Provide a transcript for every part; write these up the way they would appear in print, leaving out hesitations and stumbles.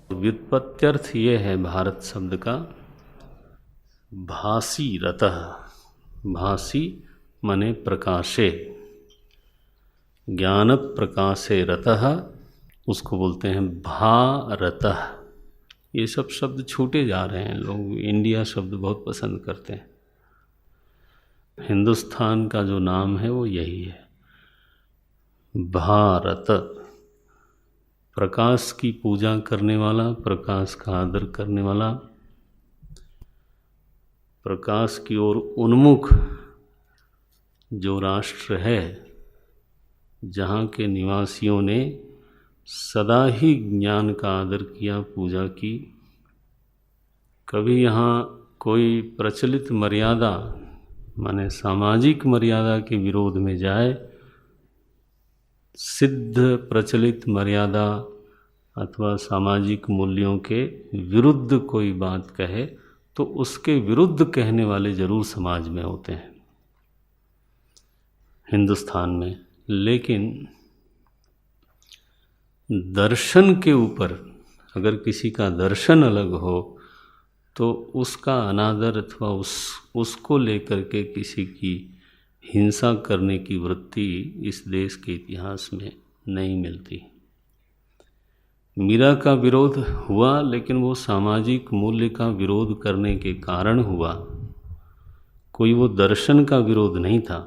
व्युत्पत्त्यर्थ ये है भारत शब्द का भासी रतः। भासी मने प्रकाशे, ज्ञान प्रकाशे रतः, उसको बोलते हैं भारतः। ये सब शब्द छूटे जा रहे हैं, लोग इंडिया शब्द बहुत पसंद करते हैं। हिंदुस्तान का जो नाम है वो यही है, भारत। प्रकाश की पूजा करने वाला, प्रकाश का आदर करने वाला, प्रकाश की ओर उन्मुख जो राष्ट्र है, जहाँ के निवासियों ने सदा ही ज्ञान का आदर किया, पूजा की। कभी यहाँ कोई प्रचलित मर्यादा माने सामाजिक मर्यादा के विरोध में जाए, सिद्ध प्रचलित मर्यादा अथवा सामाजिक मूल्यों के विरुद्ध कोई बात कहे तो उसके विरुद्ध कहने वाले जरूर समाज में होते हैं हिंदुस्तान में। लेकिन दर्शन के ऊपर अगर किसी का दर्शन अलग हो तो उसका अनादर अथवा उसको लेकर के किसी की हिंसा करने की वृत्ति इस देश के इतिहास में नहीं मिलती। मीरा का विरोध हुआ, लेकिन वो सामाजिक मूल्य का विरोध करने के कारण हुआ, कोई वो दर्शन का विरोध नहीं था।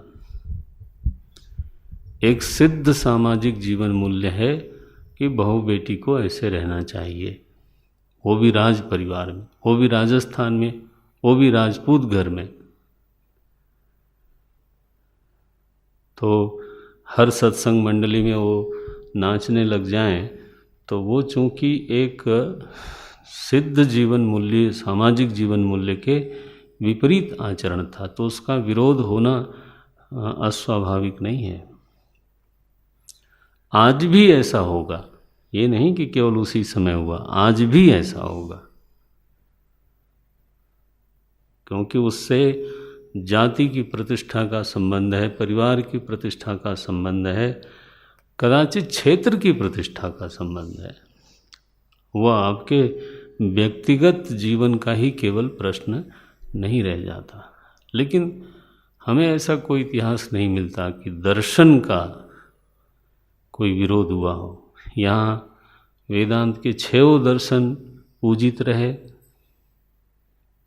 एक सिद्ध सामाजिक जीवन मूल्य है कि बहू बेटी को ऐसे रहना चाहिए, वो भी राज परिवार में, वो भी राजस्थान में, वो भी राजपूत घर में। तो हर सत्संग मंडली में वो नाचने लग जाएं तो वो चूँकि एक सिद्ध जीवन मूल्य, सामाजिक जीवन मूल्य के विपरीत आचरण था, तो उसका विरोध होना अस्वाभाविक नहीं है। आज भी ऐसा होगा, ये नहीं कि केवल उसी समय हुआ, आज भी ऐसा होगा, क्योंकि उससे जाति की प्रतिष्ठा का संबंध है, परिवार की प्रतिष्ठा का संबंध है, कदाचित क्षेत्र की प्रतिष्ठा का संबंध है। वह आपके व्यक्तिगत जीवन का ही केवल प्रश्न नहीं रह जाता। लेकिन हमें ऐसा कोई इतिहास नहीं मिलता कि दर्शन का कोई विरोध हुआ हो। यहाँ वेदांत के 6 दर्शन पूजित रहे,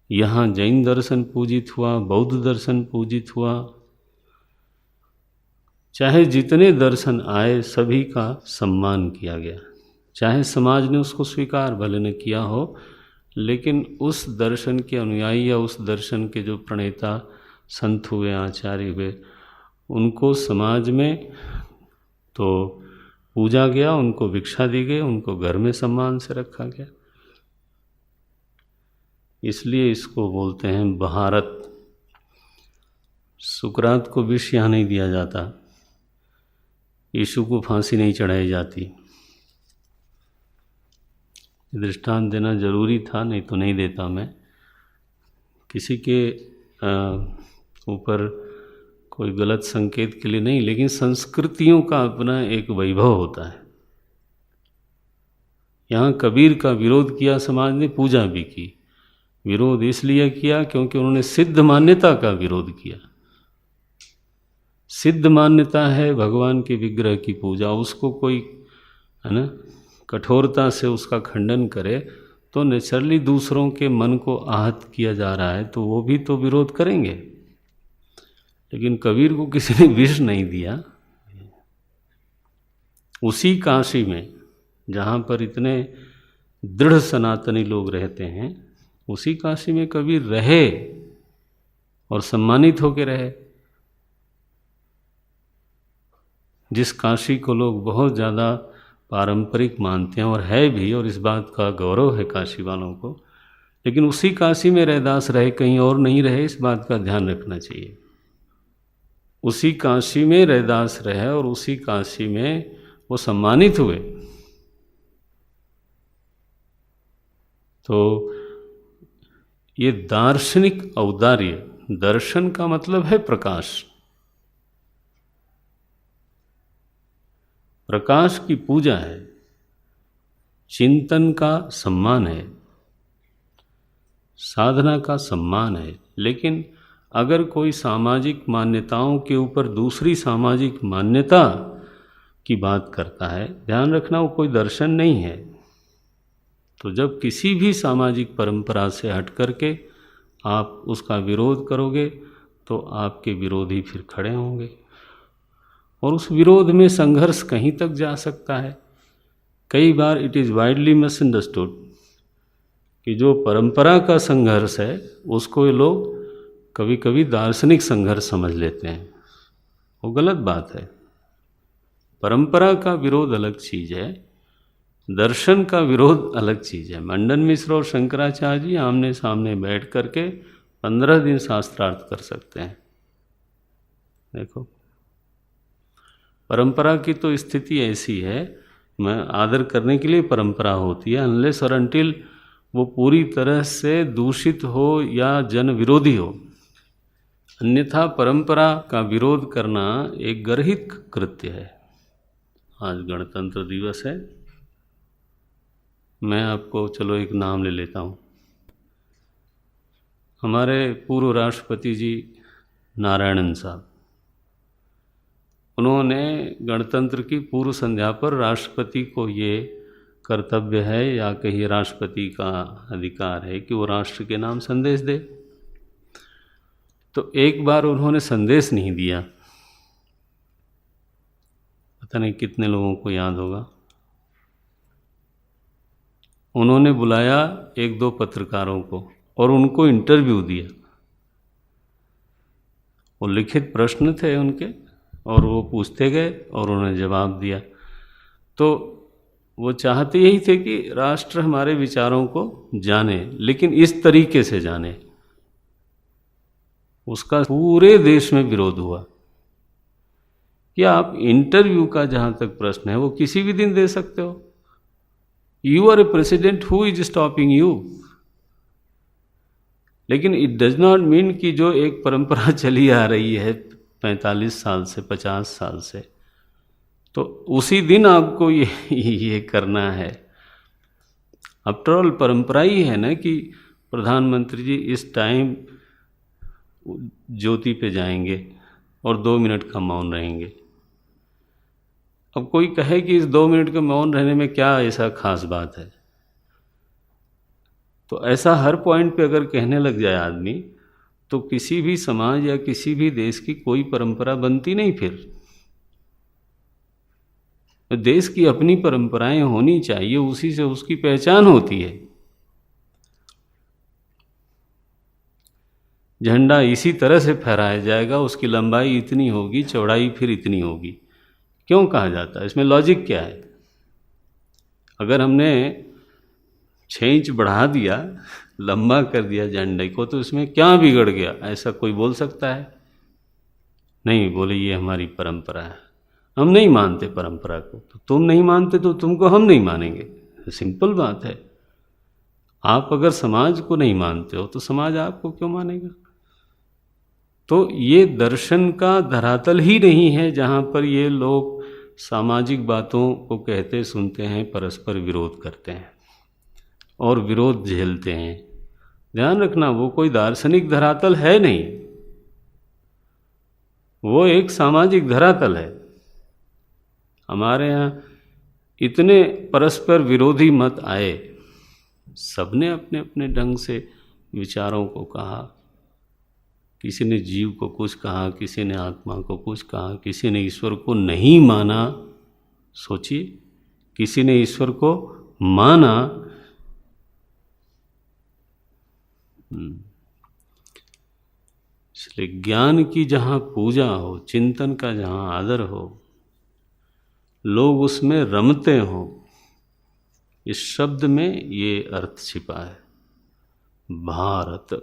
यहाँ जैन दर्शन पूजित हुआ, बौद्ध दर्शन पूजित हुआ, चाहे जितने दर्शन आए सभी का सम्मान किया गया। चाहे समाज ने उसको स्वीकार भले न किया हो, लेकिन उस दर्शन के अनुयायी या उस दर्शन के जो प्रणेता संत हुए, आचार्य हुए, उनको समाज में तो पूजा गया, उनको भिक्षा दी गई, उनको घर में सम्मान से रखा गया। इसलिए इसको बोलते हैं भारत। सुकरात को विष यहाँ नहीं दिया जाता, यीशु को फांसी नहीं चढ़ाई जाती। दृष्टांत देना जरूरी था, नहीं तो नहीं देता मैं। किसी के ऊपर कोई गलत संकेत के लिए नहीं, लेकिन संस्कृतियों का अपना एक वैभव होता है। यहाँ कबीर का विरोध किया समाज ने, पूजा भी की। विरोध इसलिए किया क्योंकि उन्होंने सिद्ध मान्यता का विरोध किया। सिद्ध मान्यता है भगवान के विग्रह की पूजा, उसको कोई है ना कठोरता से उसका खंडन करे तो नेचुरली दूसरों के मन को आहत किया जा रहा है, तो वो भी तो विरोध करेंगे। लेकिन कबीर को किसी ने विष नहीं दिया। उसी काशी में जहाँ पर इतने दृढ़ सनातनी लोग रहते हैं, उसी काशी में कबीर रहे और सम्मानित होकर रहे। जिस काशी को लोग बहुत ज़्यादा पारंपरिक मानते हैं, और है भी, और इस बात का गौरव है काशी वालों को, लेकिन उसी काशी में रैदास रहे, कहीं और नहीं रहे, इस बात का ध्यान रखना चाहिए। उसी काशी में रैदास रहे और उसी काशी में वो सम्मानित हुए। तो ये दार्शनिक औदार्य, दर्शन का मतलब है प्रकाश। प्रकाश की पूजा है। चिंतन का सम्मान है, साधना का सम्मान है। लेकिन अगर कोई सामाजिक मान्यताओं के ऊपर दूसरी सामाजिक मान्यता की बात करता है, ध्यान रखना वो कोई दर्शन नहीं है। तो जब किसी भी सामाजिक परंपरा से हट करके आप उसका विरोध करोगे तो आपके विरोधी फिर खड़े होंगे और उस विरोध में संघर्ष कहीं तक जा सकता है। कई बार इट इज़ वाइडली मिसअंडरस्टूड कि जो परंपरा का संघर्ष है उसको ये लोग कभी कभी दार्शनिक संघर्ष समझ लेते हैं। वो गलत बात है। परंपरा का विरोध अलग चीज़ है, दर्शन का विरोध अलग चीज़ है। मंडन मिश्र और शंकराचार्य जी आमने सामने बैठ करके 15 दिन शास्त्रार्थ कर सकते हैं। देखो, परंपरा की तो स्थिति ऐसी है, मैं आदर करने के लिए परंपरा होती है, अनलेस और अनटिल वो पूरी तरह से दूषित हो या जन विरोधी हो। अन्यथा परंपरा का विरोध करना एक गर्हित कृत्य है। आज गणतंत्र दिवस है, मैं आपको चलो एक नाम ले लेता हूँ। हमारे पूर्व राष्ट्रपति जी नारायणन साहब, उन्होंने गणतंत्र की पूर्व संध्या पर राष्ट्रपति को ये कर्तव्य है या कहिए राष्ट्रपति का अधिकार है कि वो राष्ट्र के नाम संदेश दे। तो एक बार उन्होंने संदेश नहीं दिया, पता नहीं कितने लोगों को याद होगा। उन्होंने बुलाया एक दो पत्रकारों को और उनको इंटरव्यू दिया। वो लिखित प्रश्न थे उनके और वो पूछते गए और उन्होंने जवाब दिया। तो वो चाहते यही थे कि राष्ट्र हमारे विचारों को जाने, लेकिन इस तरीके से जाने। उसका पूरे देश में विरोध हुआ कि आप इंटरव्यू का जहाँ तक प्रश्न है वो किसी भी दिन दे सकते हो। You are a president, who is stopping you. लेकिन इट डज नॉट मीन कि जो एक परंपरा चली आ रही है 45 साल से 50 साल से, तो उसी दिन आपको ये करना है। आफ्टर ऑल परंपरा ही है ना कि प्रधानमंत्री जी इस टाइम ज्योति पे जाएंगे और 2 मिनट का मौन रहेंगे। अब कोई कहे कि इस 2 मिनट के मौन रहने में क्या ऐसा खास बात है, तो ऐसा हर पॉइंट पे अगर कहने लग जाए आदमी तो किसी भी समाज या किसी भी देश की कोई परंपरा बनती नहीं। फिर देश की अपनी परंपराएं होनी चाहिए, उसी से उसकी पहचान होती है। झंडा इसी तरह से फहराया जाएगा, उसकी लंबाई इतनी होगी, चौड़ाई फिर इतनी होगी। क्यों कहा जाता है? इसमें लॉजिक क्या है? अगर हमने 6 इंच बढ़ा दिया, लंबा कर दिया झंडे को, तो इसमें क्या बिगड़ गया? ऐसा कोई बोल सकता है? नहीं, बोले ये हमारी परंपरा है, हम नहीं मानते परंपरा को। तो तुम नहीं मानते तो तुमको हम नहीं मानेंगे, सिंपल बात है। आप अगर समाज को नहीं मानते हो तो समाज आपको क्यों मानेगा? तो ये दर्शन का धरातल ही नहीं है जहाँ पर ये लोग सामाजिक बातों को कहते सुनते हैं, परस्पर विरोध करते हैं और विरोध झेलते हैं। ध्यान रखना, वो कोई दार्शनिक धरातल है नहीं, वो एक सामाजिक धरातल है। हमारे यहाँ इतने परस्पर विरोधी मत आए, सबने अपने अपने ढंग से विचारों को कहा। किसी ने जीव को कुछ कहा, किसी ने आत्मा को कुछ कहा, किसी ने ईश्वर को नहीं माना। सोचिए, किसी ने ईश्वर को माना। इसलिए ज्ञान की जहाँ पूजा हो, चिंतन का जहाँ आदर हो, लोग उसमें रमते हो, इस शब्द में ये अर्थ छिपा है। भारत